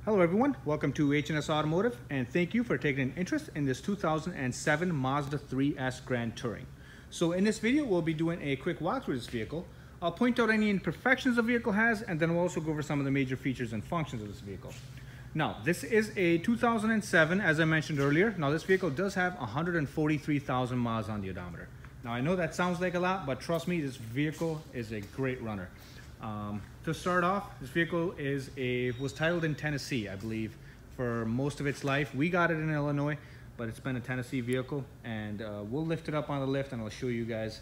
Hello everyone, welcome to H&S Automotive, and thank you for taking an interest in this 2007 Mazda 3S Grand Touring. So in this video, we'll be doing a quick walkthrough of this vehicle. I'll point out any imperfections the vehicle has, and then we'll also go over some of the major features and functions of this vehicle. Now, this is a 2007, as I mentioned earlier. Now, this vehicle does have 143,000 miles on the odometer. Now, I know that sounds like a lot, but trust me, this vehicle is a great runner. To start off, this vehicle was titled in Tennessee, I believe, for most of its life. We got it in Illinois, but it's been a Tennessee vehicle, and we'll lift it up on the lift and I'll show you guys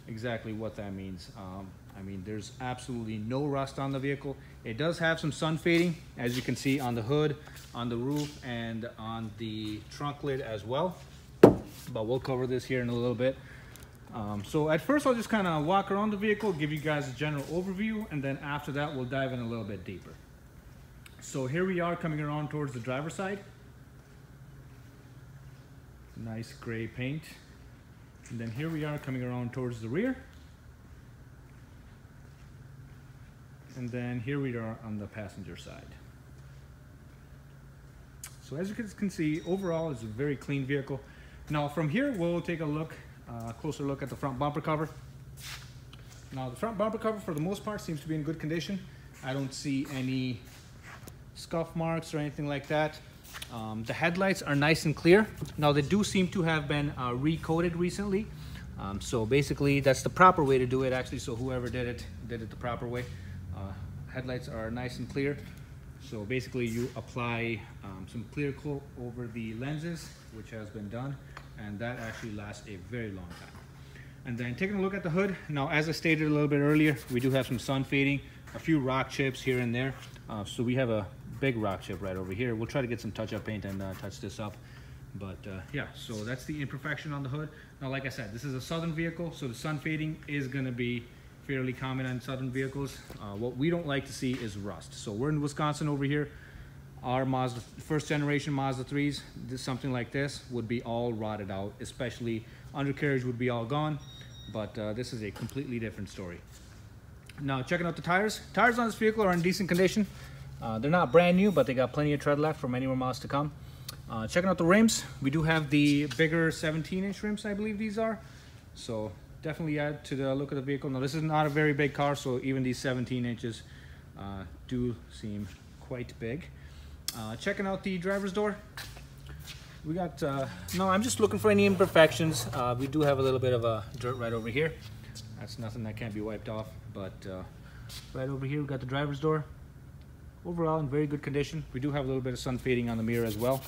exactly what that means. I mean, there's absolutely no rust on the vehicle. It does have some sun fading, as you can see on the hood, on the roof, and on the trunk lid as well, but we'll cover this here in a little bit. So at first I'll just kind of walk around the vehicle, give you guys a general overview, and then after that we'll dive in a little bit deeper. So here we are coming around towards the driver's side. Nice gray paint. And then here we are coming around towards the rear. And then here we are on the passenger side. So as you can see, overall it's a very clean vehicle. Now from here we'll take a look, closer look at the front bumper cover. Now the front bumper cover for the most part seems to be in good condition. I don't see any scuff marks or anything like that. The headlights are nice and clear. Now they do seem to have been recoated recently. So basically that's the proper way to do it actually, so whoever did it the proper way. Headlights are nice and clear. So basically you apply some clear coat over the lenses, which has been done, and that actually lasts a very long time. And then taking a look at the hood, now as I stated a little bit earlier, we do have some sun fading, a few rock chips here and there. So we have a big rock chip right over here. We'll try to get some touch-up paint and touch this up. But yeah, so that's the imperfection on the hood. Now like I said, this is a Southern vehicle, so the sun fading is going to be fairly common on Southern vehicles. What we don't like to see is rust. So we're in Wisconsin over here. Our Mazda, first generation Mazda 3s, something like this would be all rotted out, especially undercarriage would be all gone, but this is a completely different story. Now checking out the tires. Tires on this vehicle are in decent condition. They're not brand new, but they got plenty of tread left for many more miles to come. Checking out the rims, we do have the bigger 17-inch rims, I believe these are. So definitely add to the look of the vehicle. Now this is not a very big car, so even these 17 inches do seem quite big. Checking out the driver's door, we got, no, I'm just looking for any imperfections. We do have a little bit of dirt right over here. That's nothing that can't be wiped off, but right over here we got the driver's door. Overall in very good condition. We do have a little bit of sun fading on the mirror as well,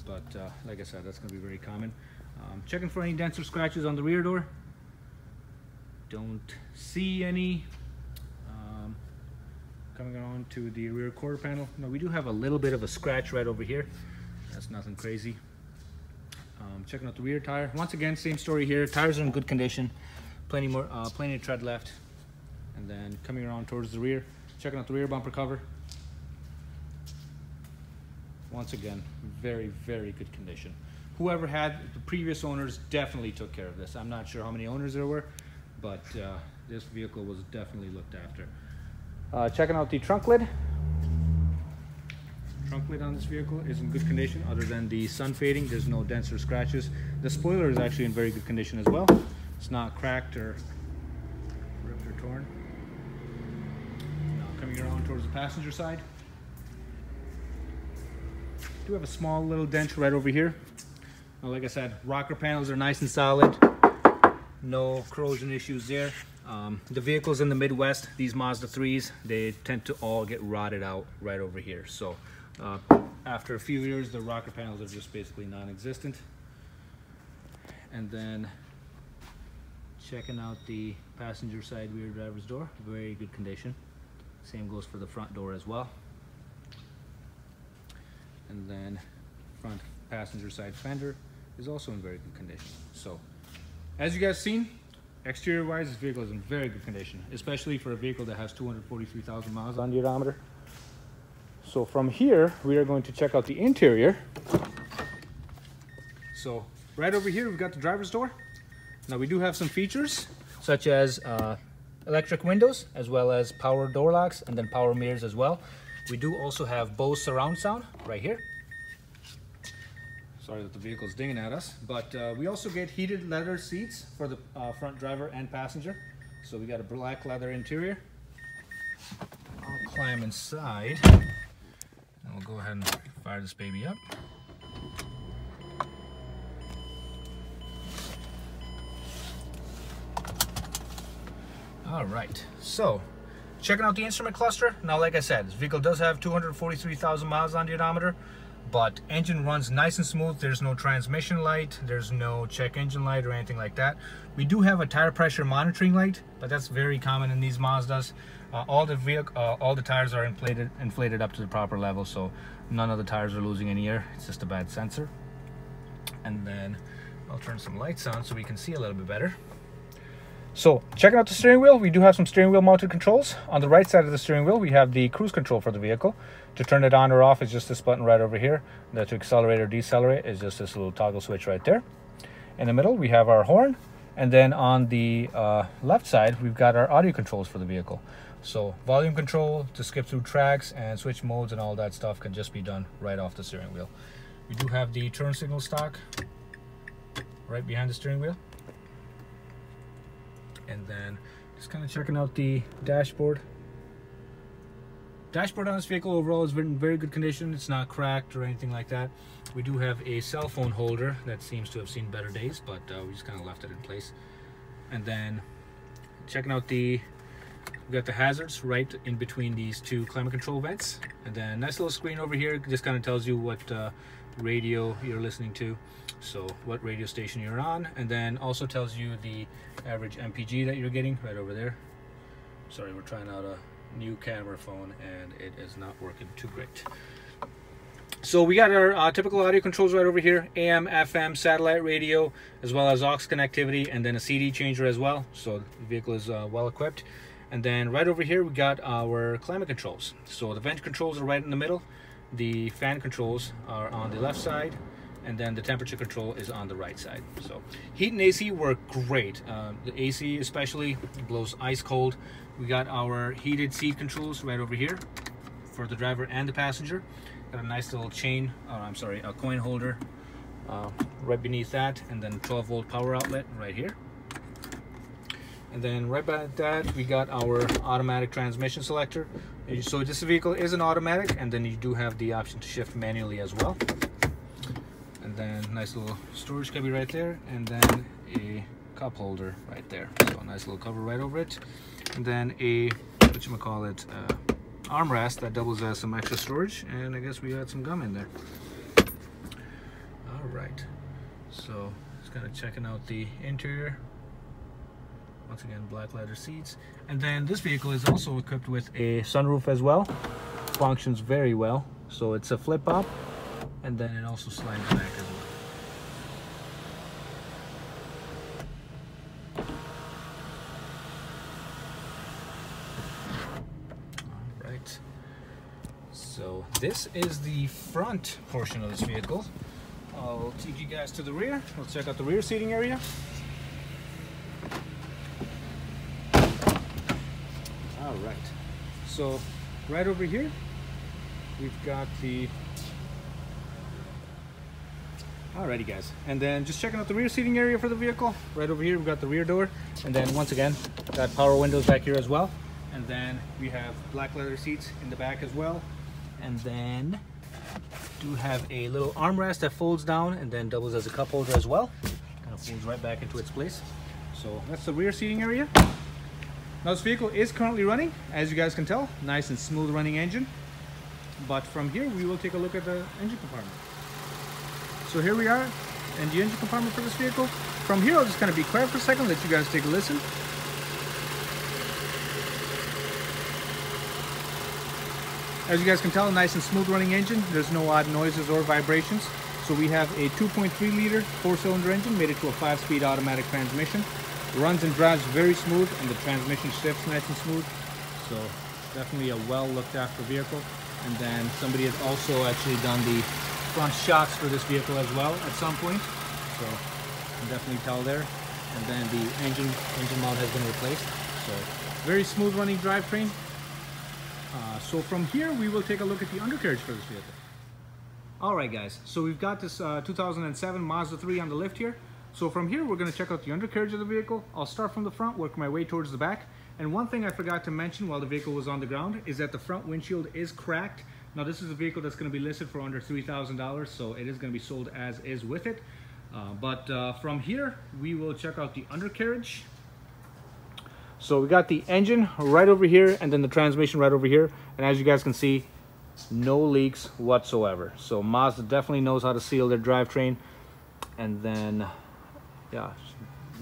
but like I said, that's going to be very common. Checking for any dents or scratches on the rear door. Don't see any. Coming on to the rear quarter panel. Now we do have a little bit of a scratch right over here. That's nothing crazy. Checking out the rear tire. Once again, same story here. Tires are in good condition. Plenty of tread left. And then coming around towards the rear. Checking out the rear bumper cover. Once again, very, very good condition. Whoever had the previous owners definitely took care of this. I'm not sure how many owners there were, but this vehicle was definitely looked after. Checking out the trunk lid. Trunk lid on this vehicle is in good condition other than the sun fading. There's no dents or scratches. The spoiler is actually in very good condition as well. It's not cracked or ripped or torn. Now coming around towards the passenger side. Do have a small little dent right over here. Now, like I said, rocker panels are nice and solid. No corrosion issues there. The vehicles in the Midwest, these Mazda 3s, they tend to all get rotted out right over here. So after a few years, the rocker panels are just basically non-existent. And then checking out the passenger side rear driver's door, very good condition. Same goes for the front door as well. And then front passenger side fender is also in very good condition. So as you guys seen, exterior wise, this vehicle is in very good condition, especially for a vehicle that has 243,000 miles on the odometer. So from here, we are going to check out the interior. So right over here, we've got the driver's door. Now we do have some features such as electric windows, as well as power door locks and then power mirrors as well. We do also have Bose surround sound right here. Sorry that the vehicle's dinging at us, but we also get heated leather seats for the front driver and passenger. So we got a black leather interior. I'll climb inside and we'll go ahead and fire this baby up. All right, so checking out the instrument cluster. Now, like I said, this vehicle does have 243,000 miles on the odometer, but engine runs nice and smooth. There's no transmission light, there's no check engine light or anything like that. We do have a tire pressure monitoring light, but that's very common in these Mazdas. All the tires are inflated up to the proper level, so none of the tires are losing any air. It's just a bad sensor. And then I'll turn some lights on so we can see a little bit better. So checking out the steering wheel, we do have some steering wheel mounted controls. On the right side of the steering wheel, we have the cruise control for the vehicle. To turn it on or off is just this button right over here. To accelerate or decelerate is just this little toggle switch right there. In the middle, we have our horn. And then on the left side, we've got our audio controls for the vehicle. So volume control to skip through tracks and switch modes and all that stuff can just be done right off the steering wheel. We do have the turn signal stock right behind the steering wheel. And then just kind of checking out the dashboard. Dashboard on this vehicle overall is in very good condition. It's not cracked or anything like that. We do have a cell phone holder that seems to have seen better days, but we just kind of left it in place. And then checking out we got the hazards right in between these two climate control vents. And then nice little screen over here, just kind of tells you what radio you're listening to, so what radio station you're on, and then also tells you the average MPG that you're getting right over there. Sorry, we're trying out a new camera phone and it is not working too great. So we got our typical audio controls right over here: AM, FM, satellite radio, as well as aux connectivity, and then a CD changer as well. So the vehicle is well equipped. And then right over here we got our climate controls. So the vent controls are right in the middle. The fan controls are on the left side, and then the temperature control is on the right side. So heat and AC work great. The AC especially blows ice cold. We got our heated seat controls right over here for the driver and the passenger. Got a nice little a coin holder right beneath that, and then 12-volt power outlet right here. And then right by that, we got our automatic transmission selector. So this vehicle is an automatic, and then you do have the option to shift manually as well. And then nice little storage cubby right there, and then a cup holder right there. So a nice little cover right over it. And then a, armrest that doubles as some extra storage, and I guess we got some gum in there. All right, so just kind of checking out the interior. Once again, black leather seats. And then this vehicle is also equipped with a sunroof as well. Functions very well. So it's a flip up, and then it also slides back as well. All right. So this is the front portion of this vehicle. I'll take you guys to the rear. Let's check out the rear seating area. All right, so right over here we've got the alrighty guys, and then just checking out the rear seating area for the vehicle. Right over here we've got the rear door, and then once again got power windows back here as well. And then we have black leather seats in the back as well, and then do have a little armrest that folds down and then doubles as a cup holder as well. Kind of folds right back into its place. So that's the rear seating area. Now this vehicle is currently running, as you guys can tell, nice and smooth running engine. But from here we will take a look at the engine compartment. So here we are in the engine compartment for this vehicle. From here I'll just kind of be quiet for a second, let you guys take a listen. As you guys can tell, nice and smooth running engine. There's no odd noises or vibrations. So we have a 2.3 liter 4-cylinder engine, made it to a 5-speed automatic transmission. Runs and drives very smooth, and the transmission shifts nice and smooth. So definitely a well looked after vehicle. And then somebody has also actually done the front shocks for this vehicle as well at some point. So you can definitely tell there. And then the engine mount has been replaced. So very smooth running drivetrain. So from here, we will take a look at the undercarriage for this vehicle. All right, guys, so we've got this 2007 Mazda 3 on the lift here. So from here, we're going to check out the undercarriage of the vehicle. I'll start from the front, work my way towards the back. And one thing I forgot to mention while the vehicle was on the ground is that the front windshield is cracked. Now, this is a vehicle that's going to be listed for under $3,000, so it is going to be sold as is with it. But from here, we will check out the undercarriage. So we got the engine right over here and then the transmission right over here. And as you guys can see, no leaks whatsoever. So Mazda definitely knows how to seal their drivetrain. And then, yeah,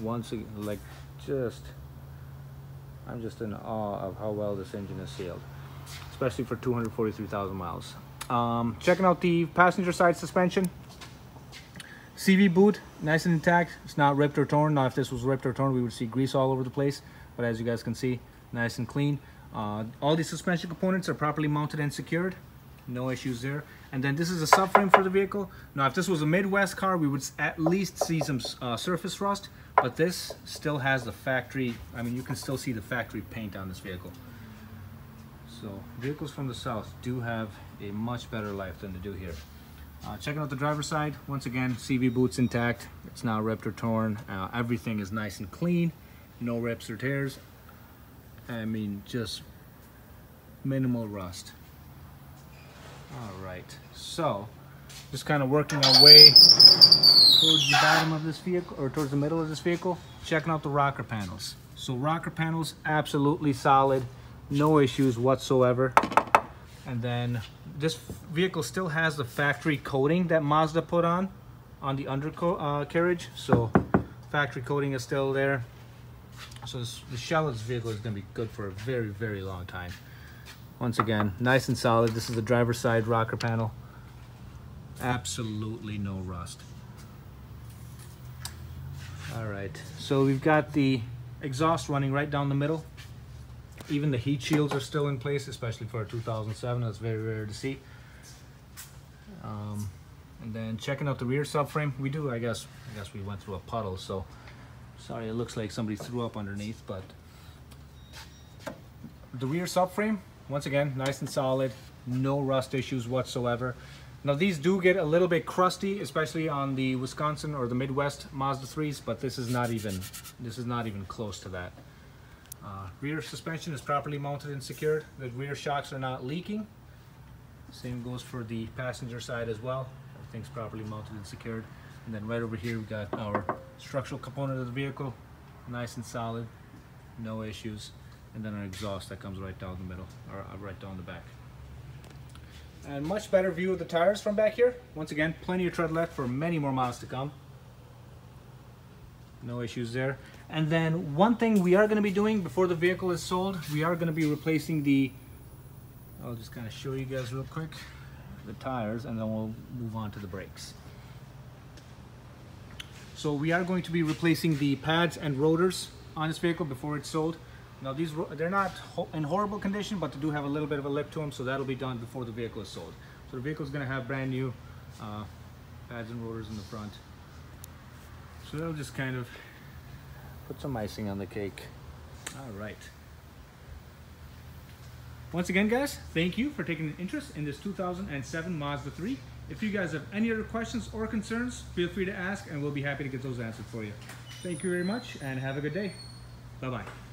once again, like I'm just in awe of how well this engine is sealed, especially for 243,000 miles. Checking out the passenger side suspension. CV boot, nice and intact. It's not ripped or torn. Now, if this was ripped or torn, we would see grease all over the place. But as you guys can see, nice and clean. All the suspension components are properly mounted and secured. No issues there. And then this is a subframe for the vehicle. Now, if this was a Midwest car, we would at least see some surface rust. But this still has the factory, I mean, you can still see the factory paint on this vehicle. So vehicles from the South do have a much better life than they do here. Checking out the driver's side, once again, CV boots intact. It's not ripped or torn. Everything is nice and clean. No rips or tears. I mean, just minimal rust. All right, so just kind of working our way towards the bottom of this vehicle, or towards the middle of this vehicle, checking out the rocker panels. So rocker panels, absolutely solid, no issues whatsoever. And then this vehicle still has the factory coating that Mazda put on the undercarriage. So factory coating is still there. So the shell of this vehicle is going to be good for a very, very long time. Once again, nice and solid. This is the driver's side rocker panel. Absolutely no rust. All right, so we've got the exhaust running right down the middle. Even the heat shields are still in place, especially for a 2007. That's very rare to see. And then checking out the rear subframe. We do, I guess we went through a puddle, so sorry, it looks like somebody threw up underneath, but the rear subframe, once again, nice and solid, no rust issues whatsoever. Now these do get a little bit crusty, especially on the Wisconsin or the Midwest Mazda 3s, but this is not even close to that. Rear suspension is properly mounted and secured. The rear shocks are not leaking. Same goes for the passenger side as well. Everything's properly mounted and secured. And then right over here we've got our structural component of the vehicle, nice and solid, no issues. And then our exhaust that comes right down the middle, or right down the back. And much better view of the tires from back here. Once again, plenty of tread left for many more miles to come. No issues there. And then one thing we are going to be doing before the vehicle is sold, we are going to be replacing the, I'll just kind of show you guys real quick, the tires, and then we'll move on to the brakes. So we are going to be replacing the pads and rotors on this vehicle before it's sold. Now they're not in horrible condition, but they do have a little bit of a lip to them, so that'll be done before the vehicle is sold. So the vehicle is going to have brand new pads and rotors in the front. So that'll just kind of put some icing on the cake. All right. Once again, guys, thank you for taking an interest in this 2007 Mazda 3. If you guys have any other questions or concerns, feel free to ask and we'll be happy to get those answered for you. Thank you very much and have a good day. Bye-bye.